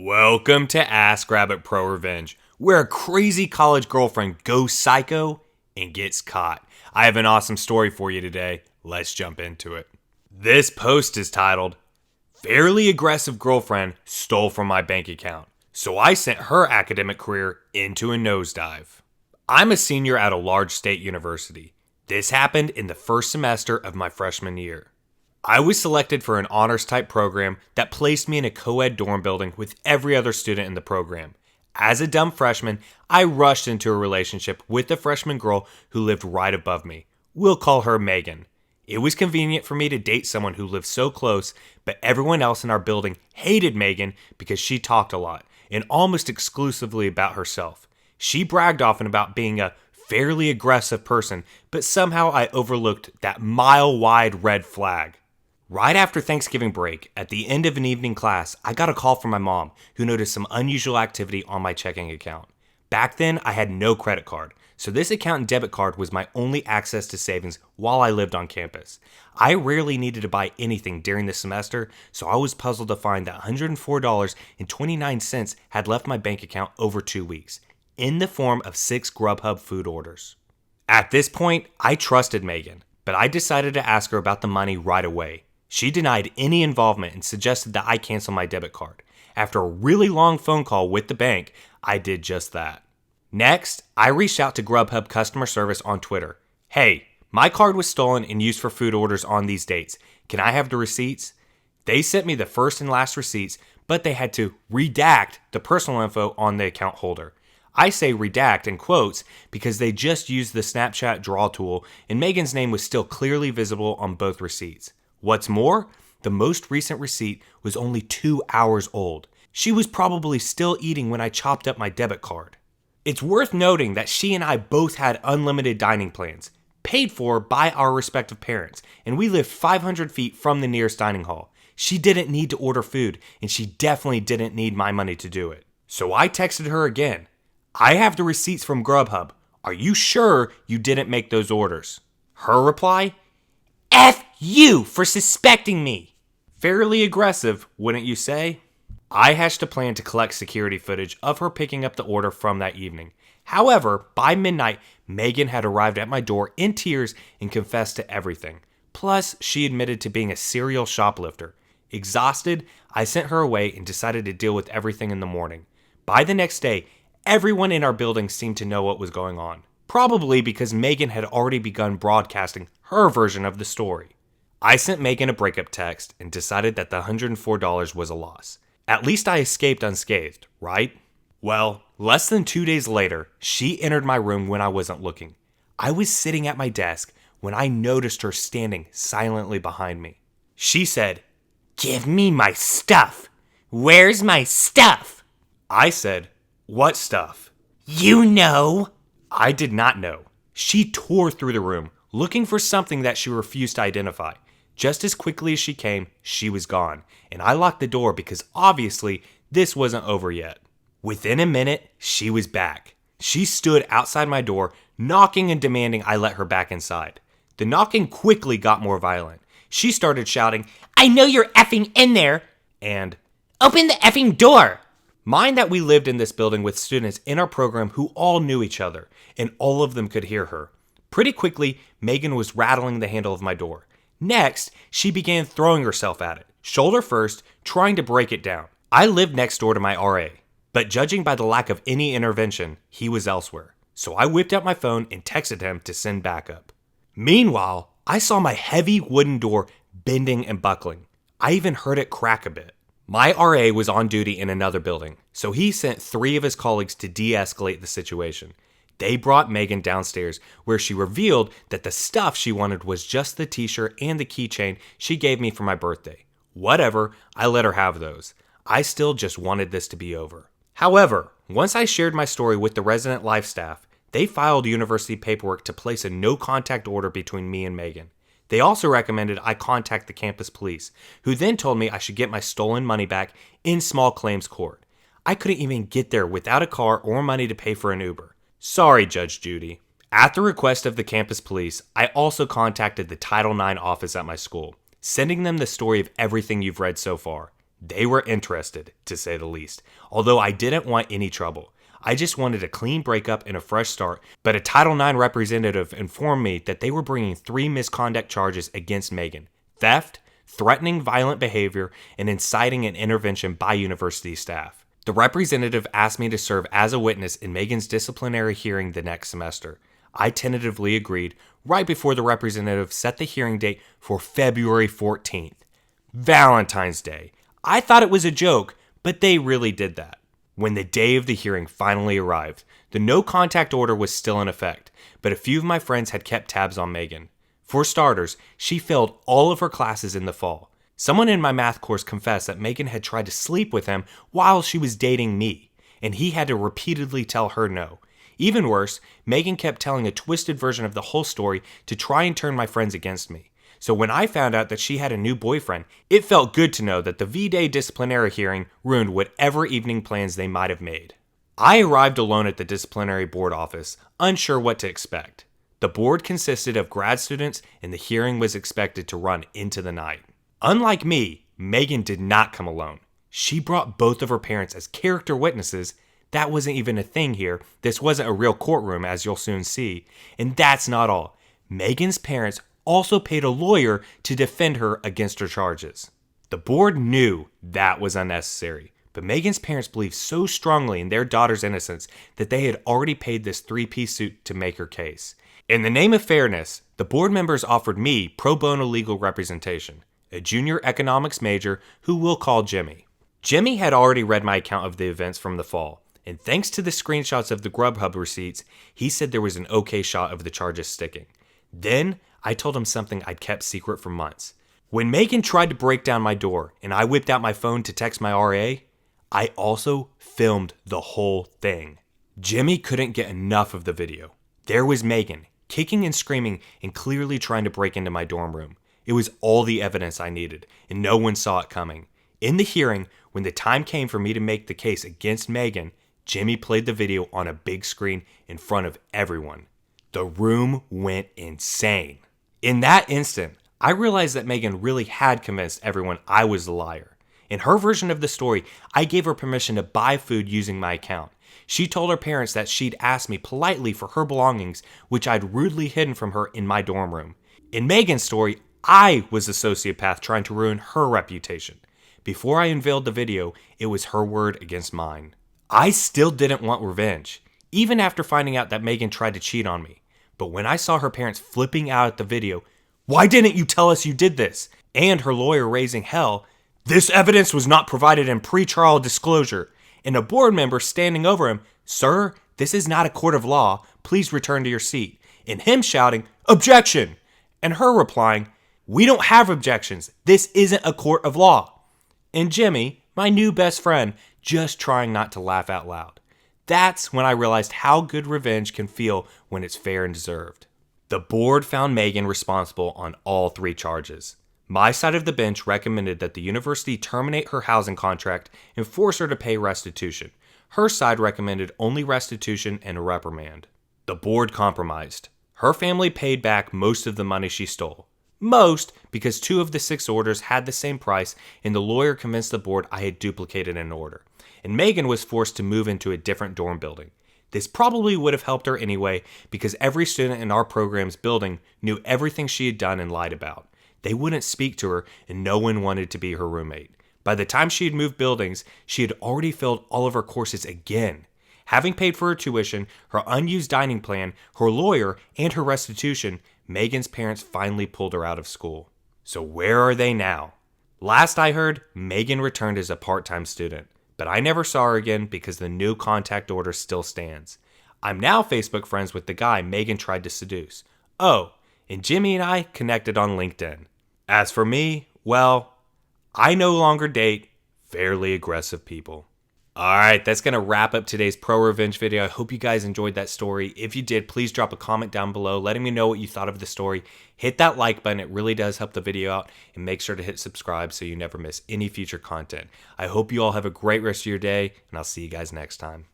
Welcome to Ask Rabbit ProRevenge, where a crazy college girlfriend goes psycho and gets caught. I have an awesome story for you today. Let's jump into it. This post is titled, Fairly Aggressive Girlfriend Stole from My Bank Account, so I sent her academic career into a nosedive. I'm a senior at a large state university. This happened in the first semester of my freshman year. I was selected for an honors-type program that placed me in a co-ed dorm building with every other student in the program. As a dumb freshman, I rushed into a relationship with a freshman girl who lived right above me. We'll call her Megan. It was convenient for me to date someone who lived so close, but everyone else in our building hated Megan because she talked a lot and almost exclusively about herself. She bragged often about being a fairly aggressive person, but somehow I overlooked that mile-wide red flag. Right after Thanksgiving break, at the end of an evening class, I got a call from my mom, who noticed some unusual activity on my checking account. Back then, I had no credit card, so this account and debit card was my only access to savings while I lived on campus. I rarely needed to buy anything during the semester, so I was puzzled to find that $104.29 had left my bank account over 2 weeks, in the form of 6 Grubhub food orders. At this point, I trusted Megan, but I decided to ask her about the money right away. She denied any involvement and suggested that I cancel my debit card. After a really long phone call with the bank, I did just that. Next, I reached out to Grubhub customer service on Twitter. Hey, my card was stolen and used for food orders on these dates. Can I have the receipts? They sent me the first and last receipts, but they had to redact the personal info on the account holder. I say redact in quotes because they just used the Snapchat draw tool and Megan's name was still clearly visible on both receipts. What's more, the most recent receipt was only 2 hours old. She was probably still eating when I chopped up my debit card. It's worth noting that she and I both had unlimited dining plans, paid for by our respective parents, and we lived 500 feet from the nearest dining hall. She didn't need to order food, and she definitely didn't need my money to do it. So I texted her again. I have the receipts from Grubhub. Are you sure you didn't make those orders? Her reply? F you for suspecting me. Fairly aggressive, wouldn't you say? I hatched a plan to collect security footage of her picking up the order from that evening. However, by midnight, Megan had arrived at my door in tears and confessed to everything. Plus, she admitted to being a serial shoplifter. Exhausted, I sent her away and decided to deal with everything in the morning. By the next day, everyone in our building seemed to know what was going on. Probably because Megan had already begun broadcasting her version of the story. I sent Megan a breakup text and decided that the $104 was a loss. At least I escaped unscathed, right? Well, less than 2 days later, she entered my room when I wasn't looking. I was sitting at my desk when I noticed her standing silently behind me. She said, "Give me my stuff. Where's my stuff?" I said, "What stuff?" "You know." I did not know. She tore through the room, looking for something that she refused to identify. Just as quickly as she came, she was gone, and I locked the door because obviously this wasn't over yet. Within a minute, she was back. She stood outside my door, knocking and demanding I let her back inside. The knocking quickly got more violent. She started shouting, "I know you're effing in there," and "Open the effing door." Mind that we lived in this building with students in our program who all knew each other, and all of them could hear her. Pretty quickly, Megan was rattling the handle of my door. Next, she began throwing herself at it, shoulder first, trying to break it down. I lived next door to my RA, but judging by the lack of any intervention, he was elsewhere. So I whipped out my phone and texted him to send backup. Meanwhile, I saw my heavy wooden door bending and buckling. I even heard it crack a bit. My RA was on duty in another building, so he sent 3 of his colleagues to de-escalate the situation. They brought Megan downstairs, where she revealed that the stuff she wanted was just the t-shirt and the keychain she gave me for my birthday. Whatever, I let her have those. I still just wanted this to be over. However, once I shared my story with the resident life staff, they filed university paperwork to place a no-contact order between me and Megan. They also recommended I contact the campus police, who then told me I should get my stolen money back in small claims court. I couldn't even get there without a car or money to pay for an Uber. Sorry, Judge Judy. At the request of the campus police, I also contacted the Title IX office at my school, sending them the story of everything you've read so far. They were interested, to say the least, although I didn't want any trouble. I just wanted a clean breakup and a fresh start, but a Title IX representative informed me that they were bringing 3 misconduct charges against Megan: theft, threatening violent behavior, and inciting an intervention by university staff. The representative asked me to serve as a witness in Megan's disciplinary hearing the next semester. I tentatively agreed right before the representative set the hearing date for February 14th, Valentine's Day. I thought it was a joke, but they really did that. When the day of the hearing finally arrived, the no contact order was still in effect, but a few of my friends had kept tabs on Megan. For starters, she failed all of her classes in the fall. Someone in my math course confessed that Megan had tried to sleep with him while she was dating me, and he had to repeatedly tell her no. Even worse, Megan kept telling a twisted version of the whole story to try and turn my friends against me. So when I found out that she had a new boyfriend, it felt good to know that the V-Day disciplinary hearing ruined whatever evening plans they might have made. I arrived alone at the disciplinary board office, unsure what to expect. The board consisted of grad students, and the hearing was expected to run into the night. Unlike me, Megan did not come alone. She brought both of her parents as character witnesses. That wasn't even a thing here. This wasn't a real courtroom, as you'll soon see. And that's not all. Megan's parents also paid a lawyer to defend her against her charges. The board knew that was unnecessary, but Megan's parents believed so strongly in their daughter's innocence that they had already paid this 3-piece suit to make her case. In the name of fairness, the board members offered me pro bono legal representation, a junior economics major who we'll call Jimmy. Jimmy had already read my account of the events from the fall, and thanks to the screenshots of the Grubhub receipts, he said there was an okay shot of the charges sticking. Then I told him something I'd kept secret for months. When Megan tried to break down my door and I whipped out my phone to text my RA, I also filmed the whole thing. Jimmy couldn't get enough of the video. There was Megan, kicking and screaming and clearly trying to break into my dorm room. It was all the evidence I needed, and no one saw it coming. In the hearing, when the time came for me to make the case against Megan, Jimmy played the video on a big screen in front of everyone. The room went insane. In that instant, I realized that Megan really had convinced everyone I was the liar. In her version of the story, I gave her permission to buy food using my account. She told her parents that she'd asked me politely for her belongings, which I'd rudely hidden from her in my dorm room. In Megan's story, I was the sociopath trying to ruin her reputation. Before I unveiled the video, it was her word against mine. I still didn't want revenge, even after finding out that Megan tried to cheat on me. But when I saw her parents flipping out at the video, "Why didn't you tell us you did this?" and her lawyer raising hell, "This evidence was not provided in pretrial disclosure," and a board member standing over him, "Sir, this is not a court of law. Please return to your seat," and him shouting, "Objection!" and her replying, "We don't have objections. This isn't a court of law." And Jimmy, my new best friend, just trying not to laugh out loud. That's when I realized how good revenge can feel when it's fair and deserved. The board found Megan responsible on all 3 charges. My side of the bench recommended that the university terminate her housing contract and force her to pay restitution. Her side recommended only restitution and a reprimand. The board compromised. Her family paid back most of the money she stole. Most because 2 of the 6 orders had the same price, and the lawyer convinced the board I had duplicated an order. And Megan was forced to move into a different dorm building. This probably would have helped her anyway, because every student in our program's building knew everything she had done and lied about. They wouldn't speak to her, and no one wanted to be her roommate. By the time she had moved buildings, she had already failed all of her courses again. Having paid for her tuition, her unused dining plan, her lawyer, and her restitution, Megan's parents finally pulled her out of school. So where are they now? Last I heard, Megan returned as a part-time student, but I never saw her again because the new contact order still stands. I'm now Facebook friends with the guy Megan tried to seduce. Oh, and Jimmy and I connected on LinkedIn. As for me, well, I no longer date fairly aggressive people. Alright, that's going to wrap up today's ProRevenge video. I hope you guys enjoyed that story. If you did, please drop a comment down below letting me know what you thought of the story. Hit that like button, it really does help the video out. And make sure to hit subscribe so you never miss any future content. I hope you all have a great rest of your day, and I'll see you guys next time.